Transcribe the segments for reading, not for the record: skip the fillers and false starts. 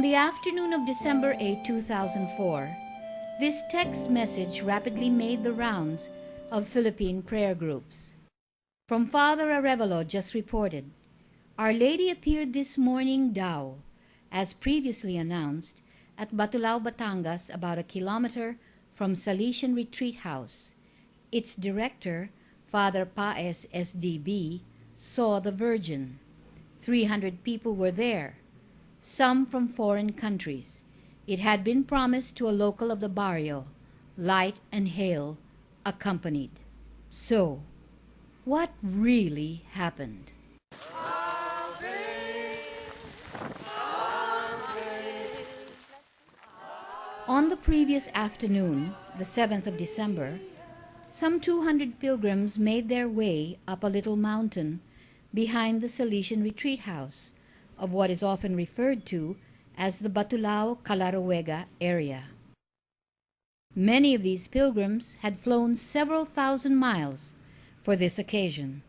the afternoon of December 8, 2004, this text message rapidly made the rounds of Philippine prayer groups. From Father Arevalo just reported, Our Lady appeared this morning daw, as previously announced, at Batulao, Batangas, about a kilometer from Salesian Retreat House. Its director, Father Paez SDB, saw the Virgin. 300 people were there, some from foreign countries. It had been promised to a local of the barrio, Light and Hail, accompanied. So, what really happened? On the previous afternoon, the 7th of December, some 200 pilgrims made their way up a little mountain behind the Salesian Retreat House of what is often referred to as the Batulao-Calaruega area. Many of these pilgrims had flown several thousand miles for this occasion.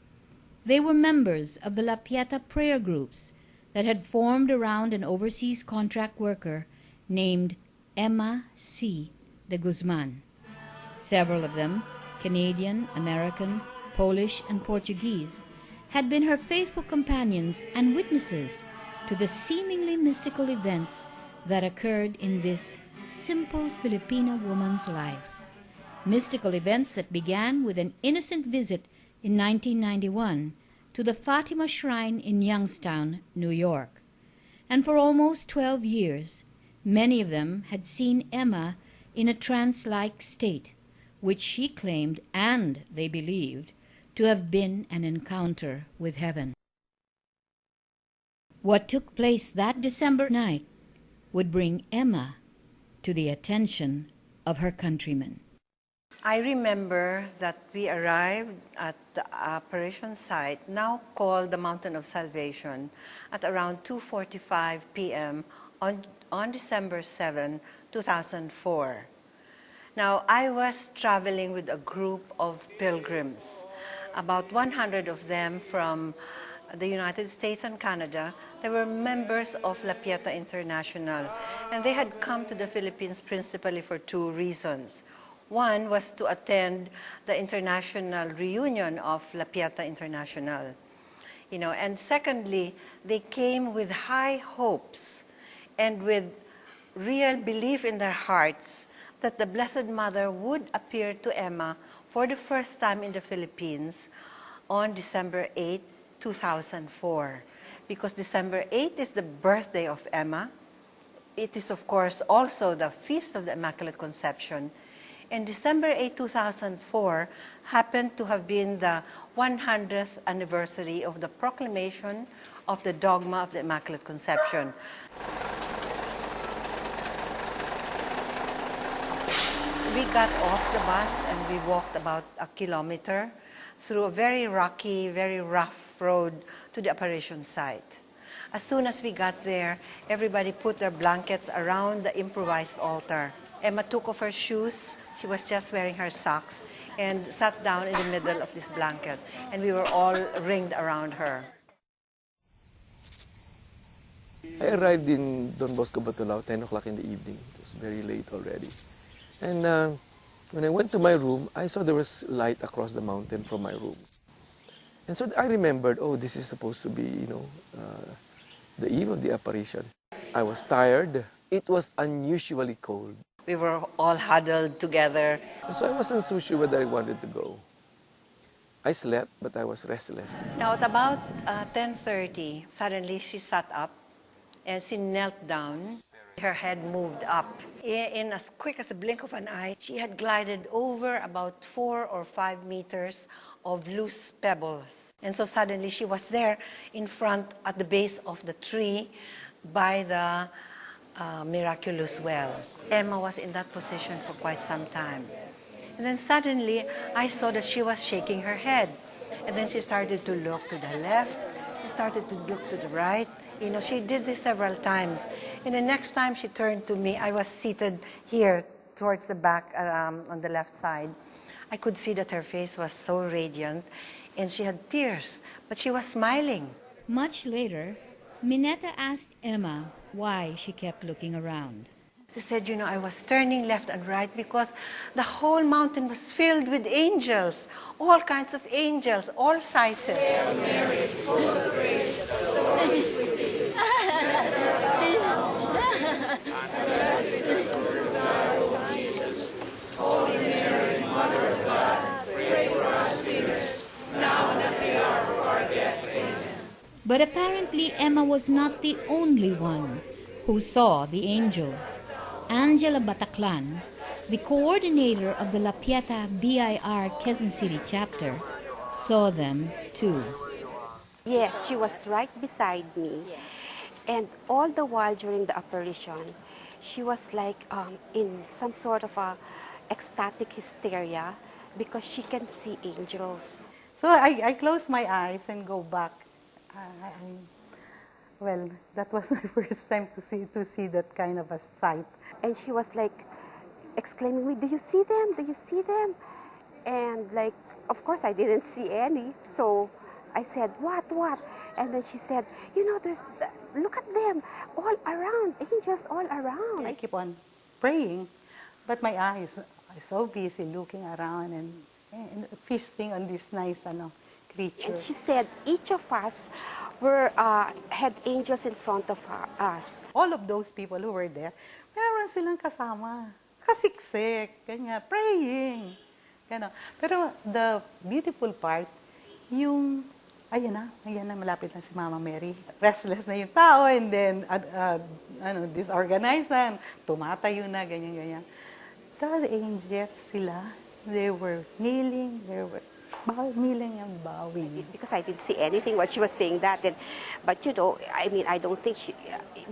They were members of the La Pieta prayer groups that had formed around an overseas contract worker named Emma C. de Guzman. Several of them, Canadian, American, Polish, and Portuguese, had been her faithful companions and witnesses to the seemingly mystical events that occurred in this simple Filipina woman's life. Mystical events that began with an innocent visit in 1991 to the Fatima Shrine in Youngstown, New York. And for almost 12 years, many of them had seen Emma in a trance-like state, which she claimed, and they believed, to have been an encounter with heaven. What took place that December night would bring Emma to the attention of her countrymen. I remember that we arrived at the Apparition site, now called the Mountain of Salvation, at around 2:45 p.m. on December 7, 2004. Now, I was traveling with a group of pilgrims, about 100 of them from the United States and Canada. They were members of La Pieta International, and they had come to the Philippines principally for two reasons. One was to attend the international reunion of La Pieta International, and secondly, they came with high hopes and with real belief in their hearts that the Blessed Mother would appear to Emma for the first time in the Philippines on December 8, 2004. Because December 8 is the birthday of Emma. It is, of course, also the Feast of the Immaculate Conception. And December 8, 2004 happened to have been the 100th anniversary of the proclamation of the dogma of the Immaculate Conception. We got off the bus and we walked about a kilometer through a very rocky, very rough road to the Apparition site. As soon as we got there, everybody put their blankets around the improvised altar. Emma took off her shoes, she was just wearing her socks, and sat down in the middle of this blanket, and we were all ringed around her. I arrived in Don Bosco, Batulao, 10 o'clock in the evening. It was very late already. And when I went to my room, I saw there was light across the mountain from my room. And so I remembered, oh, this is supposed to be, the eve of the apparition. I was tired. It was unusually cold. We were all huddled together. So I wasn't so sure whether I wanted to go. I slept, but I was restless. Now, at about 10:30, suddenly she sat up and she knelt down. Her head moved up. In as quick as a blink of an eye, she had glided over about 4 or 5 meters of loose pebbles. And so suddenly she was there in front at the base of the tree by the miraculous well. Emma was in that position for quite some time. And then suddenly I saw that she was shaking her head. And then she started to look to the left, she started to look to the right. She did this several times. And the next time she turned to me, I was seated here towards the back on the left side. I could see that her face was so radiant and she had tears, but she was smiling. Much later, Minetta asked Emma why she kept looking around. She said, you know, I was turning left and right because the whole mountain was filled with angels, all kinds of angels, all sizes. But apparently Emma was not the only one who saw the angels. Angela Bataclan, the coordinator of the La Pieta BIR Quezon City chapter, saw them too. Yes, she was right beside me. And all the while during the apparition, she was like in some sort of a ecstatic hysteria because she can see angels. So I close my eyes and go back. Well, that was my first time to see that kind of a sight. And she was like exclaiming, "Do you see them? Do you see them?" And like, of course, I didn't see any. So I said, "What? What?" And then she said, "You know, look at them all around, angels all around." I keep on praying, but my eyes are so busy looking around and feasting on this nice creature. And she said, each of us had angels in front of us. All of those people who were there, meron silang kasama. Kasiksik, ganyan, praying. Gano. Pero the beautiful part, yung, ayan na, malapit na si Mama Mary. Restless na yung tao, and then, disorganized na, tumatayo na, ganyan. The angels sila, they were kneeling, kneeling and bowing. Because I didn't see anything while she was saying that. But you know, I mean, I don't think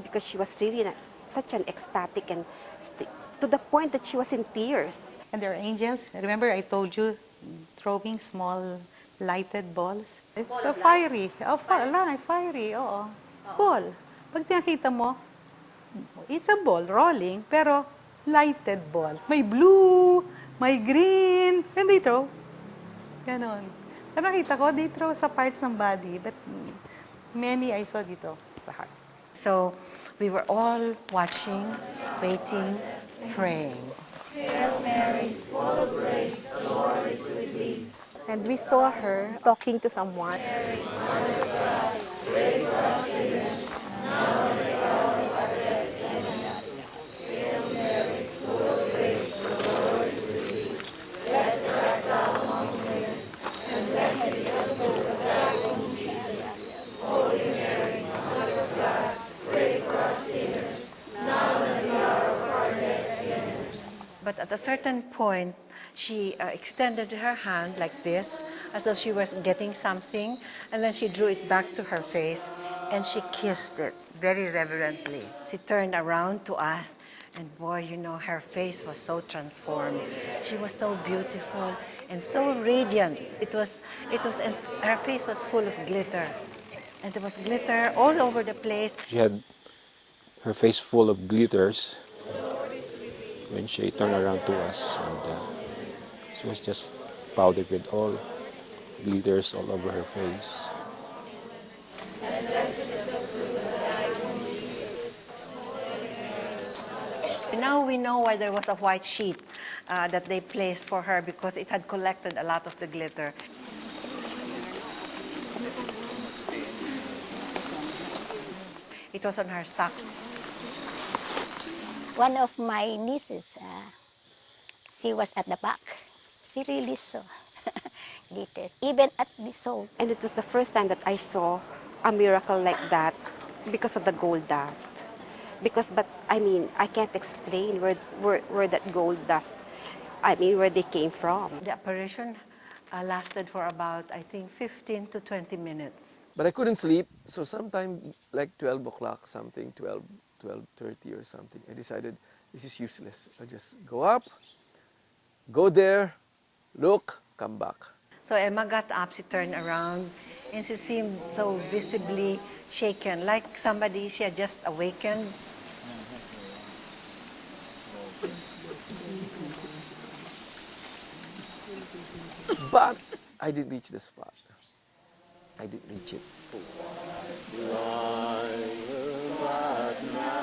because she was really such an ecstatic and to the point that she was in tears. And there are angels. Remember I told you, throwing small lighted balls? It's a fiery. Fiery, oo. Ball. Pag nakita mo, it's a ball rolling, pero lighted balls. May blue, may green, and they throw. Ganon. Pero nakita ko, they throw sa parts ng body, but many I saw dito sa heart. So we were all watching, waiting, praying. Hail Mary, full of grace, the Lord is with thee. And we saw her talking to someone. Mary, Mother of God, pray for us sinners, now and at the hour of our death. Amen. Hail Mary, full of grace, the Lord is with thee. Blessed art thou among women, and blessed is the fruit of thy womb, Jesus. Holy Mary, Mother of God, pray for us sinners, now and at the hour of our death. Amen. But at a certain point, she extended her hand like this, as though she was getting something, and then she drew it back to her face, and she kissed it very reverently. She turned around to us, and boy, you know, her face was so transformed. She was so beautiful and so radiant. And her face was full of glitter, and there was glitter all over the place. She had her face full of glitters when she turned around to us, and she was just powdered with all glitters all over her face. Now we know why there was a white sheet that they placed for her, because it had collected a lot of the glitter. It was on her socks. One of my nieces, she was at the back. She really saw glitters, even at the soul. And it was the first time that I saw a miracle like that because of the gold dust. But I mean, I can't explain where that gold dust, where they came from. The apparition lasted for about, I think, 15 to 20 minutes. But I couldn't sleep, so sometime like 12 o'clock something, 12:30 or something, I decided this is useless. I'll just go up, go there, look, come back. So Emma got up, she turned around, and she seemed so visibly shaken, like somebody she had just awakened. But I didn't reach the spot. I didn't reach it. now